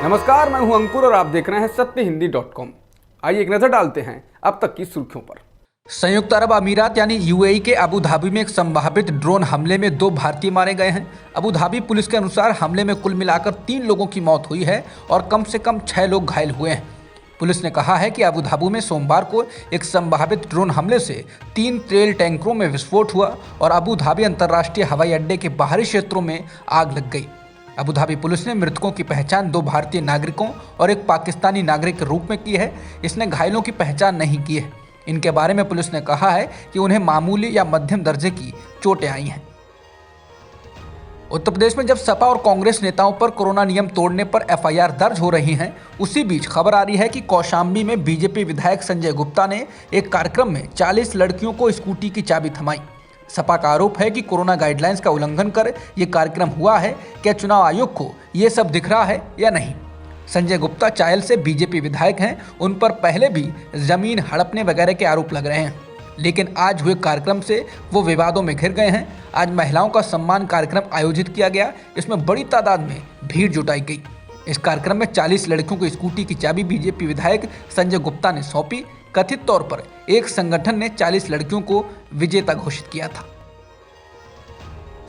नमस्कार, मैं हूं अंकुर और आप देख रहे हैं सत्यहिंदी.com। आइए एक नजर डालते हैं अब तक की सुर्खियों पर। संयुक्त अरब अमीरात यानी यूएई के अबू धाबी में एक संभावित ड्रोन हमले में 2 भारतीय मारे गए हैं। अबू धाबी पुलिस के अनुसार हमले में कुल मिलाकर 3 लोगों की मौत हुई है और कम से कम 6 लोग घायल हुए हैं। पुलिस ने कहा है कि अबू धाबी में सोमवार को एक संभावित ड्रोन हमले से 3 तेल टैंकरों में विस्फोट हुआ और अबू धाबी अंतर्राष्ट्रीय हवाई अड्डे के बाहरी क्षेत्रों में आग लग गई। अबू धाबी पुलिस ने मृतकों की पहचान 2 भारतीय नागरिकों और एक पाकिस्तानी नागरिक के रूप में की है। इसने घायलों की पहचान नहीं की है। इनके बारे में पुलिस ने कहा है कि उन्हें मामूली या मध्यम दर्जे की चोटें आई हैं। उत्तर प्रदेश में जब सपा और कांग्रेस नेताओं पर कोरोना नियम तोड़ने पर एफआईआर दर्ज हो रही हैं, उसी बीच खबर आ रही है कि कौशाम्बी में बीजेपी विधायक संजय गुप्ता ने एक कार्यक्रम में 40 लड़कियों को स्कूटी की चाबी थमाई। सपा का आरोप है कि कोरोना गाइडलाइंस का उल्लंघन कर ये कार्यक्रम हुआ है। क्या चुनाव आयोग को ये सब दिख रहा है या नहीं? संजय गुप्ता चायल से बीजेपी विधायक हैं। उन पर पहले भी जमीन हड़पने वगैरह के आरोप लग रहे हैं, लेकिन आज हुए कार्यक्रम से वो विवादों में घिर गए हैं। आज महिलाओं का सम्मान कार्यक्रम आयोजित किया गया। इसमें बड़ी तादाद में भीड़ जुटाई गई। इस कार्यक्रम में 40 लड़कियों को स्कूटी की चाबी बीजेपी विधायक संजय गुप्ता ने सौंपी। कथित तौर पर एक संगठन ने 40 लड़कियों को विजेता घोषित किया था।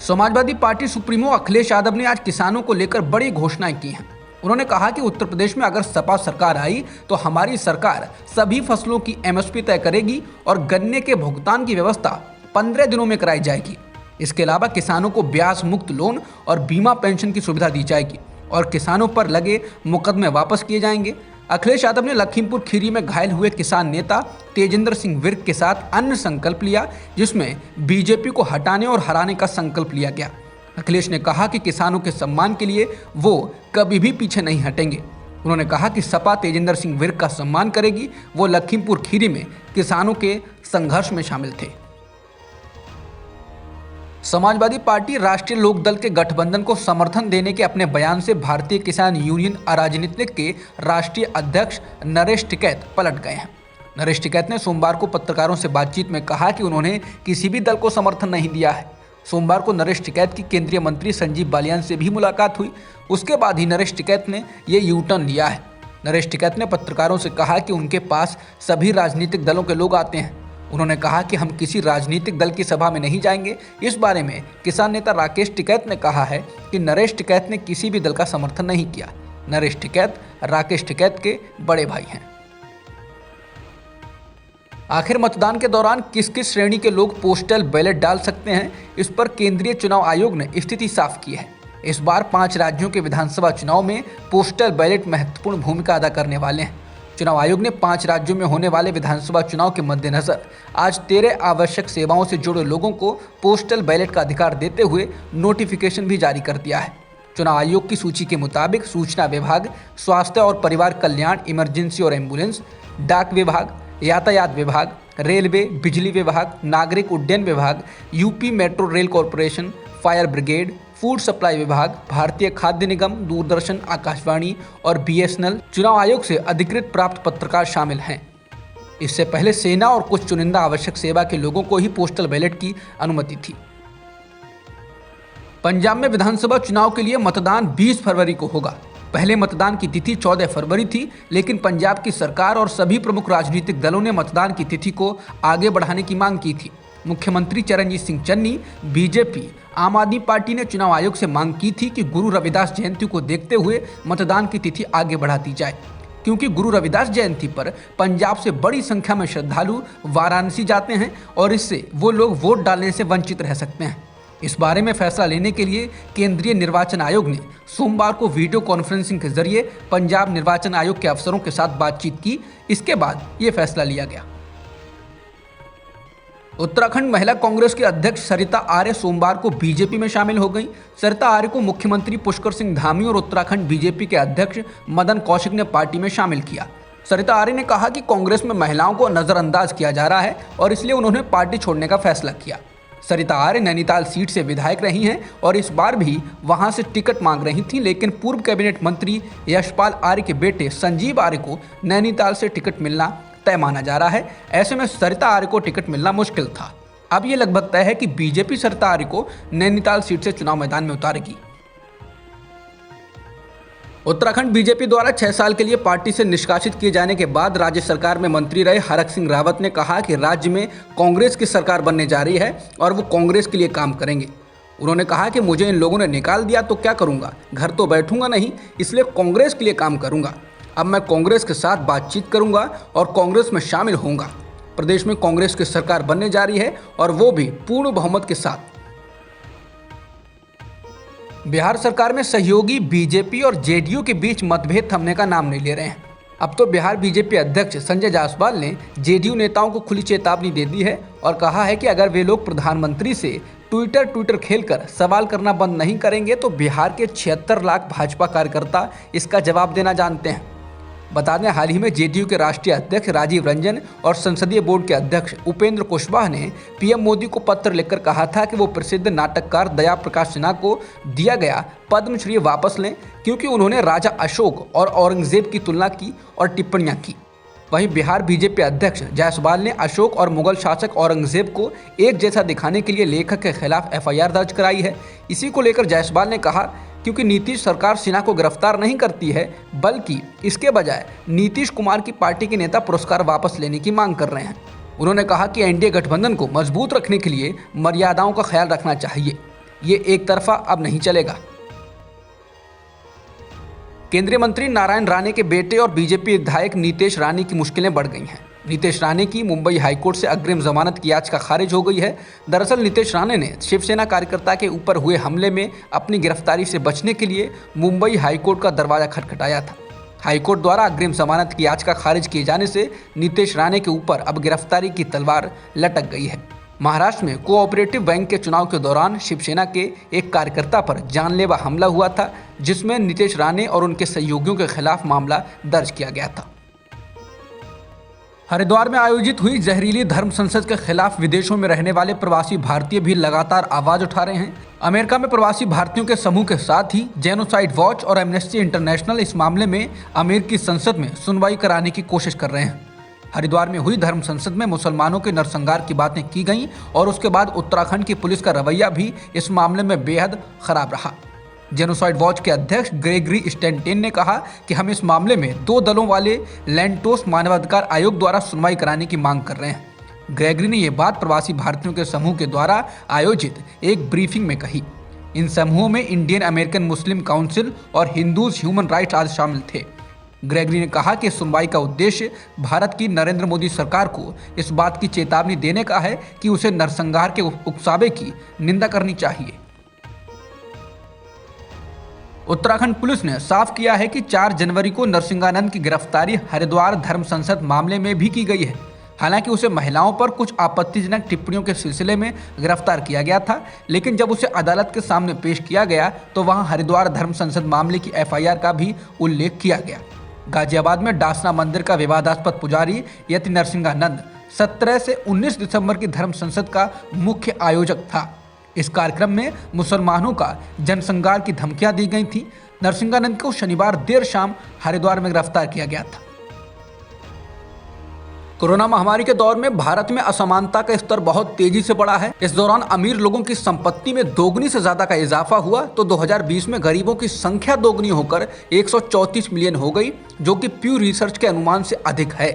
समाजवादी पार्टी सुप्रीमो अखिलेश यादव ने आज किसानों को लेकर बड़ी घोषणाएं की हैं। उन्होंने कहा कि उत्तर प्रदेश में अगर सपा सरकार आई तो हमारी सरकार सभी फसलों की एमएसपी तय करेगी और गन्ने के भुगतान की व्यवस्था 15 दिनों में कराई जाएगी। इसके अलावा किसानों को ब्याज मुक्त लोन और बीमा पेंशन की सुविधा दी जाएगी और किसानों पर लगे मुकदमे वापस किए जाएंगे। अखिलेश यादव ने लखीमपुर खीरी में घायल हुए किसान नेता तेजेंद्र सिंह विर्क के साथ अन्य संकल्प लिया, जिसमें बीजेपी को हटाने और हराने का संकल्प लिया गया। अखिलेश ने कहा कि किसानों के सम्मान के लिए वो कभी भी पीछे नहीं हटेंगे। उन्होंने कहा कि सपा तेजेंद्र सिंह विर्क का सम्मान करेगी। वो लखीमपुर खीरी में किसानों के संघर्ष में शामिल थे। समाजवादी पार्टी राष्ट्रीय लोकदल के गठबंधन को समर्थन देने के अपने बयान से भारतीय किसान यूनियन अराजनीतिक के राष्ट्रीय अध्यक्ष नरेश टिकैत पलट गए हैं। नरेश टिकैत ने सोमवार को पत्रकारों से बातचीत में कहा कि उन्होंने किसी भी दल को समर्थन नहीं दिया है। सोमवार को नरेश टिकैत की केंद्रीय मंत्री संजीव बालियान से भी मुलाकात हुई। उसके बाद ही नरेश टिकैत ने ये यू टर्न लिया है। नरेश टिकैत ने पत्रकारों से कहा कि उनके पास सभी राजनीतिक दलों के लोग आते हैं। उन्होंने कहा कि हम किसी राजनीतिक दल की सभा में नहीं जाएंगे। इस बारे में किसान नेता राकेश टिकैत ने कहा है कि नरेश टिकैत ने किसी भी दल का समर्थन नहीं किया। नरेश टिकैत राकेश टिकैत के बड़े भाई हैं। आखिर मतदान के दौरान किस किस श्रेणी के लोग पोस्टल बैलेट डाल सकते हैं, इस पर केंद्रीय चुनाव आयोग ने स्थिति साफ की है। इस बार 5 राज्यों के विधानसभा चुनाव में पोस्टल बैलेट महत्वपूर्ण भूमिका अदा करने वाले हैं। चुनाव आयोग ने 5 राज्यों में होने वाले विधानसभा चुनाव के मद्देनजर आज 13 आवश्यक सेवाओं से जुड़े लोगों को पोस्टल बैलेट का अधिकार देते हुए नोटिफिकेशन भी जारी कर दिया है। चुनाव आयोग की सूची के मुताबिक सूचना विभाग, स्वास्थ्य और परिवार कल्याण, इमरजेंसी और एम्बुलेंस, डाक विभाग, यातायात विभाग, रेलवे, बिजली विभाग, नागरिक उड्डयन विभाग, UP metro rail corporation, fire brigade, food supply विभाग, भारतीय खाद्य निगम, दूरदर्शन, आकाशवाणी और बीएसएनएल चुनाव आयोग से अधिकृत प्राप्त पत्रकार शामिल हैं। इससे पहले सेना और कुछ चुनिंदा आवश्यक सेवा के लोगों को ही पोस्टल बैलेट की अनुमति थी। पंजाब में विधानसभा चुनाव के लिए मतदान 20 फरवरी को होगा। पहले मतदान की तिथि 14 फरवरी थी, लेकिन पंजाब की सरकार और सभी प्रमुख राजनीतिक दलों ने मतदान की तिथि को आगे बढ़ाने की मांग की थी। मुख्यमंत्री चरणजीत सिंह चन्नी, बीजेपी, आम आदमी पार्टी ने चुनाव आयोग से मांग की थी कि गुरु रविदास जयंती को देखते हुए मतदान की तिथि आगे बढ़ा दी जाए, क्योंकि गुरु रविदास जयंती पर पंजाब से बड़ी संख्या में श्रद्धालु वाराणसी जाते हैं और इससे वो लोग वोट डालने से वंचित रह सकते हैं। इस बारे में फैसला लेने के लिए केंद्रीय निर्वाचन आयोग ने सोमवार को वीडियो कॉन्फ्रेंसिंग के जरिए पंजाब निर्वाचन आयोग के अफसरों के साथ बातचीत की। इसके बाद ये फैसला लिया गया। उत्तराखंड महिला कांग्रेस के अध्यक्ष सरिता आर्य सोमवार को बीजेपी में शामिल हो गई। सरिता आर्य को मुख्यमंत्री पुष्कर सिंह धामी और उत्तराखंड बीजेपी के अध्यक्ष मदन कौशिक ने पार्टी में शामिल किया। सरिता आर्य ने कहा कि कांग्रेस में महिलाओं को नजरअंदाज किया जा रहा है और इसलिए उन्होंने पार्टी छोड़ने का फैसला किया। सरिता आर्य नैनीताल सीट से विधायक रही हैं और इस बार भी वहां से टिकट मांग रही थीं, लेकिन पूर्व कैबिनेट मंत्री यशपाल आर्य के बेटे संजीव आर्य को नैनीताल से टिकट मिलना तय माना जा रहा है। ऐसे में सरिता आर्य को टिकट मिलना मुश्किल था। अब ये लगभग तय है कि बीजेपी सरिता आर्य को नैनीताल सीट से चुनाव मैदान में उतारेगी। उत्तराखंड बीजेपी द्वारा 6 साल के लिए पार्टी से निष्कासित किए जाने के बाद राज्य सरकार में मंत्री रहे हरक सिंह रावत ने कहा कि राज्य में कांग्रेस की सरकार बनने जा रही है और वो कांग्रेस के लिए काम करेंगे। उन्होंने कहा कि मुझे इन लोगों ने निकाल दिया तो क्या करूंगा, घर तो बैठूंगा नहीं, इसलिए कांग्रेस के लिए काम करूंगा। अब मैं कांग्रेस के साथ बातचीत करूंगा और कांग्रेस में शामिल होऊंगा। प्रदेश में कांग्रेस की सरकार बनने जा रही है और वो भी पूर्ण बहुमत के साथ। बिहार सरकार में सहयोगी बीजेपी और जेडीयू के बीच मतभेद थमने का नाम नहीं ले रहे हैं। अब तो बिहार बीजेपी अध्यक्ष संजय जायसवाल ने जेडीयू नेताओं को खुली चेतावनी दे दी है और कहा है कि अगर वे लोग प्रधानमंत्री से ट्विटर खेलकर सवाल करना बंद नहीं करेंगे तो बिहार के 76 लाख भाजपा कार्यकर्ता इसका जवाब देना जानते हैं। बता दें, हाल ही में जेडीयू के राष्ट्रीय अध्यक्ष राजीव रंजन और संसदीय बोर्ड के अध्यक्ष उपेंद्र कुशवाहा ने पीएम मोदी को पत्र लिखकर कहा था कि वो प्रसिद्ध नाटककार दया प्रकाश सिन्हा को दिया गया पद्मश्री वापस लें, क्योंकि उन्होंने राजा अशोक और औरंगजेब की तुलना की और टिप्पणियां की। वहीं बिहार बीजेपी अध्यक्ष जायसवाल ने अशोक और मुगल शासक औरंगजेब को एक जैसा दिखाने के लिए लेखक के खिलाफ एफआईआर दर्ज कराई है। इसी को लेकर जायसवाल ने कहा, क्योंकि नीतीश सरकार सिन्हा को गिरफ्तार नहीं करती है, बल्कि इसके बजाय नीतीश कुमार की पार्टी के नेता पुरस्कार वापस लेने की मांग कर रहे हैं। उन्होंने कहा कि एनडीए गठबंधन को मजबूत रखने के लिए मर्यादाओं का ख्याल रखना चाहिए, ये एक तरफा अब नहीं चलेगा। केंद्रीय मंत्री नारायण राणे के बेटे और बीजेपी विधायक नीतेश राणे की मुश्किलें बढ़ गई हैं। नीतेश राणे की मुंबई हाईकोर्ट से अग्रिम जमानत की याचिका खारिज हो गई है। दरअसल नीतेश राणे ने शिवसेना कार्यकर्ता के ऊपर हुए हमले में अपनी गिरफ्तारी से बचने के लिए मुंबई हाईकोर्ट का दरवाजा खटखटाया था। हाईकोर्ट द्वारा अग्रिम जमानत की याचिका खारिज किए जाने से नीतेश राणे के ऊपर अब गिरफ्तारी की तलवार लटक गई है। महाराष्ट्र में कोऑपरेटिव बैंक के चुनाव के दौरान शिवसेना के एक कार्यकर्ता पर जानलेवा हमला हुआ था, जिसमें नीतेश राणे और उनके सहयोगियों के खिलाफ मामला दर्ज किया गया था। हरिद्वार में आयोजित हुई जहरीली धर्म संसद के खिलाफ विदेशों में रहने वाले प्रवासी भारतीय भी लगातार आवाज उठा रहे हैं। अमेरिका में प्रवासी भारतीयों के समूह के साथ ही जेनोसाइड वॉच और एमनेस्टी इंटरनेशनल इस मामले में अमेरिकी संसद में सुनवाई कराने की कोशिश कर रहे हैं। हरिद्वार में हुई धर्म संसद में मुसलमानों के नरसंहार की बातें की गईं और उसके बाद उत्तराखंड की पुलिस का रवैया भी इस मामले में बेहद खराब रहा। जेनोसाइड वॉच के अध्यक्ष ग्रेगरी स्टैंटेन ने कहा कि हम इस मामले में 2 दलों वाले लैंटोस मानवाधिकार आयोग द्वारा सुनवाई कराने की मांग कर रहे हैं। ग्रेगरी ने यह बात प्रवासी भारतीयों के समूह के द्वारा आयोजित एक ब्रीफिंग में कही। इन समूहों में इंडियन अमेरिकन मुस्लिम काउंसिल और हिंदूज ह्यूमन राइट्स आदि शामिल थे। ग्रेगरी ने कहा कि सुनवाई का उद्देश्य भारत की नरेंद्र मोदी सरकार को इस बात की चेतावनी देने का है कि उसे नरसंहार के उकसावे की निंदा करनी चाहिए। उत्तराखंड पुलिस ने साफ किया है कि 4 जनवरी को नरसिंहानंद की गिरफ्तारी हरिद्वार धर्म संसद मामले में भी की गई है। हालांकि उसे महिलाओं पर कुछ आपत्तिजनक टिप्पणियों के सिलसिले में गिरफ्तार किया गया था, लेकिन जब उसे अदालत के सामने पेश किया गया तो वहां हरिद्वार धर्म संसद मामले की एफआईआर का भी उल्लेख किया गया। गाजियाबाद में डासना मंदिर का विवादास्पद पुजारी यति नरसिंहानंद 17 से 19 दिसंबर की धर्म संसद का मुख्य आयोजक था। इस कार्यक्रम में मुसलमानों का जनसंहार की धमकियां दी गई थी। नरसिंहानंद को शनिवार देर शाम हरिद्वार में गिरफ्तार किया गया था। कोरोना महामारी के दौर में भारत में असमानता का स्तर बहुत तेजी से बढ़ा है। इस दौरान अमीर लोगों की संपत्ति में दोगुनी से ज्यादा का इजाफा हुआ तो 2020 में गरीबों की संख्या दोगुनी होकर 134 मिलियन हो गई, जो कि प्यू रिसर्च के अनुमान से अधिक है।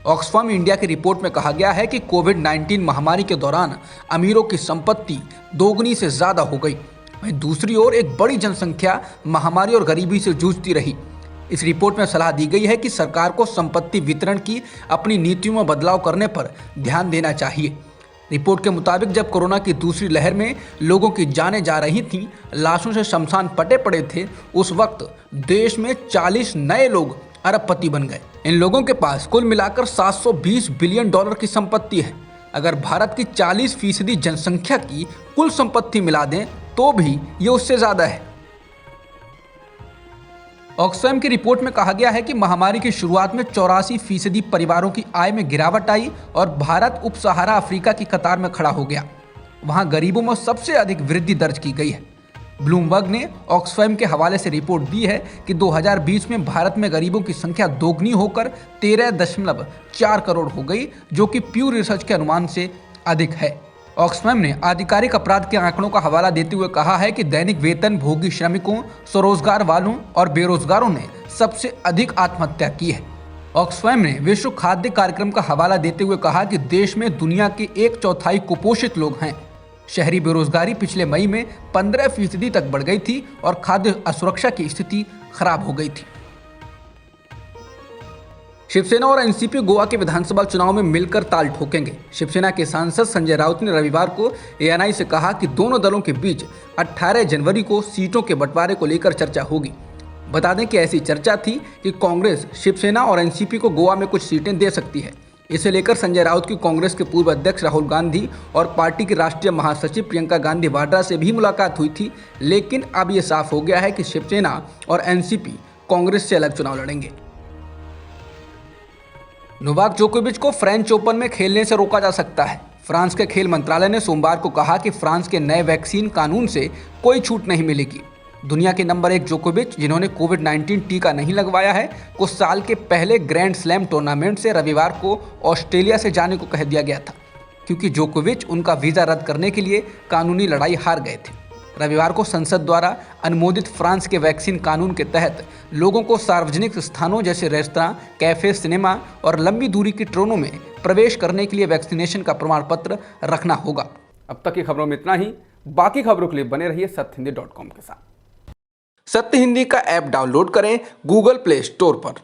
ऑक्सफैम इंडिया की रिपोर्ट में कहा गया है कि कोविड-19 महामारी के दौरान अमीरों की संपत्ति दोगुनी से ज्यादा हो गई। वहीं दूसरी ओर एक बड़ी जनसंख्या महामारी और गरीबी से जूझती रही। इस रिपोर्ट में सलाह दी गई है कि सरकार को संपत्ति वितरण की अपनी नीतियों में बदलाव करने पर ध्यान देना चाहिए। रिपोर्ट के मुताबिक जब कोरोना की दूसरी लहर में लोगों की जानें जा रही थीं, लाशों से शमशान पटे पड़े थे, उस वक्त देश में 40 नए लोग अरबपति बन गए। इन लोगों के पास कुल मिलाकर $720 बिलियन की संपत्ति है। अगर भारत की 40% जनसंख्या की कुल संपत्ति मिला दें तो भी ये उससे ज्यादा है। ऑक्सफैम की रिपोर्ट में कहा गया है कि महामारी की शुरुआत में 84% परिवारों की आय में गिरावट आई और भारत उप सहारा अफ्रीका की कतार में खड़ा हो गया। वहां गरीबों में सबसे अधिक वृद्धि दर्ज की गई है। ब्लूमबर्ग ने ऑक्सफैम के हवाले से रिपोर्ट दी है कि 2020 में भारत में गरीबों की संख्या दोगुनी होकर 13.4 करोड़ हो गई, जो कि प्यू रिसर्च के अनुमान से अधिक है। ऑक्सफैम ने आधिकारिक अपराध के आंकड़ों का हवाला देते हुए कहा है कि दैनिक वेतन भोगी श्रमिकों, स्वरोजगार वालों और बेरोजगारों ने सबसे अधिक आत्महत्या की है। ऑक्सफैम ने विश्व खाद्य कार्यक्रम का हवाला देते हुए कहा कि देश में दुनिया के 1/4 कुपोषित लोग हैं। शहरी बेरोजगारी पिछले मई में 15% तक बढ़ गई थी और खाद्य असुरक्षा की स्थिति खराब हो गई थी। शिवसेना और एनसीपी गोवा के विधानसभा चुनाव में मिलकर ताल ठोकेंगे। शिवसेना के सांसद संजय राउत ने रविवार को एएनआई से कहा कि दोनों दलों के बीच 18 जनवरी को सीटों के बंटवारे को लेकर चर्चा होगी। बता दें कि ऐसी चर्चा थी कि कांग्रेस शिवसेना और एनसीपी को गोवा में कुछ सीटें दे सकती है। इसे लेकर संजय राउत की कांग्रेस के पूर्व अध्यक्ष राहुल गांधी और पार्टी की राष्ट्रीय महासचिव प्रियंका गांधी वाड्रा से भी मुलाकात हुई थी, लेकिन अब ये साफ हो गया है कि शिवसेना और एनसीपी कांग्रेस से अलग चुनाव लड़ेंगे। नोवाक जोकोविच को फ्रेंच ओपन में खेलने से रोका जा सकता है। फ्रांस के खेल मंत्रालय ने सोमवार को कहा कि फ्रांस के नए वैक्सीन कानून से कोई छूट नहीं मिलेगी। दुनिया के नंबर 1 जोकोविच, जिन्होंने कोविड-19 टीका नहीं लगवाया है, कुछ साल के पहले ग्रैंड स्लैम टूर्नामेंट से रविवार को ऑस्ट्रेलिया से जाने को कह दिया गया था, क्योंकि जोकोविच उनका वीज़ा रद्द करने के लिए कानूनी लड़ाई हार गए थे। रविवार को संसद द्वारा अनुमोदित फ्रांस के वैक्सीन कानून के तहत लोगों को सार्वजनिक स्थानों जैसे रेस्तरां, कैफे, सिनेमा और लंबी दूरी की ट्रेनों में प्रवेश करने के लिए वैक्सीनेशन का प्रमाण पत्र रखना होगा। अब तक की खबरों में इतना ही। बाकी खबरों के लिए बने रहिए सत्यहिंदी.com के साथ। सत्य हिंदी का ऐप डाउनलोड करें गूगल प्ले स्टोर पर।